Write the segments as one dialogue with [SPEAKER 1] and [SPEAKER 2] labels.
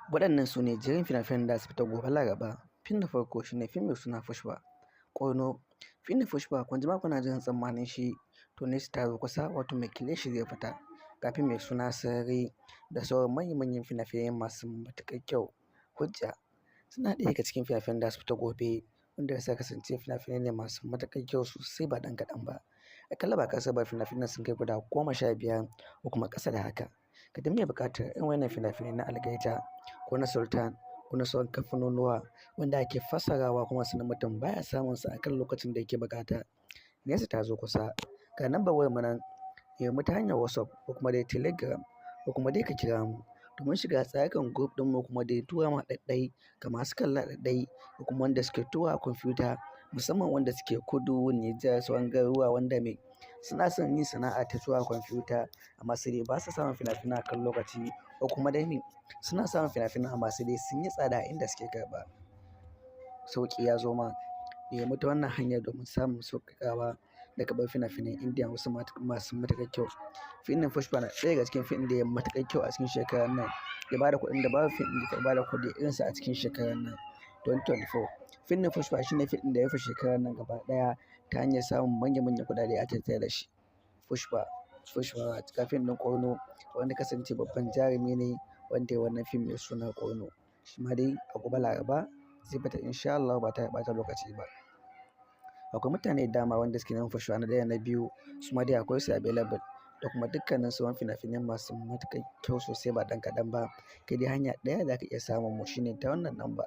[SPEAKER 1] Waɗannan su ne jerin fina-finan da za su fita gobe Laraba. Fim na farko shi ne fim mai suna Pushpa Ƙono. Fim na Pushpa kun jima kuna jin tsammanin shi to ne ta zo kusa, wato mai kilishi zai fita. Ga fim mai suna Sarari da sauran manya-manyan fina-finai masu matuƙar kyau. Hujja suna ɗaya daga cikin fina-finan da za su fita gobe, wanda suka kasance fina-finai ne masu matuƙar kyau sosai ba ɗan kaɗan ba. Aƙalla ba ƙasar ba fina-finan sun kai guda 15 ko kuma ƙasa da haka. Ka mai buƙatar irin wannan fina-finai na algaita ko na sultan ko na sauran kamfanonuwa wanda ake fassarawa kuma sannan mutum baya samun sa akan lokacin da yake buƙata. Nesa ta zo kusa, ga lambar wayar mu nan, mu ta hanyar WhatsApp ko kuma dai Telegram ko kuma dai ka kira mu domin shiga tsarukan group ɗinmu kuma dai tura ma ɗaiɗai ga masu kalla ɗaiɗai ko kuma wanda suke tura a kwamfuta, musamman wanda suke kudu, Nijar, sauran garuruwa wanda suna son yin sana'a ta tura kwamfuta amma sai dai ba su samun fina-finai akan lokaci ko kuma dai suna samun fina-finan amma sai dai sun yi tsada a inda suke karɓa. Sauƙi ya zo ma, mu ta wannan hanyar domin samun sauƙaƙawa da karɓar fina-finan Indiya masu matuƙar kyau. Fim ɗin Pushpa na ɗaya daga cikin fim da ya yi matuƙar kyau a cikin shekarar nan, ya ba da kuɗin da babu fim ɗin da ya ba da kuɗi irinsa a cikin shekarar nan 2024. Fim ɗin Pushpa shi ne fim ɗin da ya rufe shekarar nan gaba ɗaya ta hanyar samun manya-manyan kuɗaɗe a tattare da shi. Pushpa ga fim ɗin Ƙono wanda kasance babban jarumi ne wanda ya yi wannan fim mai suna Ƙono. Shi ma dai a gobe Laraba zai fita insha Allah ba tare da ɓata lokaci ba. Akwai mutane da dama wanda suke neman Pushpa na ɗaya na biyu, su ma dai akwai su available da kuma dukkanin sauran fina-finai masu matuƙar kyau sosai ba ɗan kaɗan ba. Kai dai hanya ɗaya za ka iya samun mu shine ta wannan namba,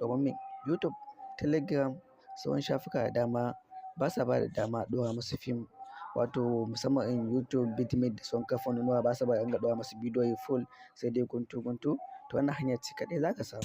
[SPEAKER 1] domin YouTube, Telegram, sauran shafuka da dama ba sa ba da dama a ɗora musu fim, wato musamman YouTube, Bitmeet da sauran kamfanonuwa ba sa ba da ɗora musu bidiyoyi full sai dai guntu-guntu. To wannan hanyar ce kaɗai za ka samu.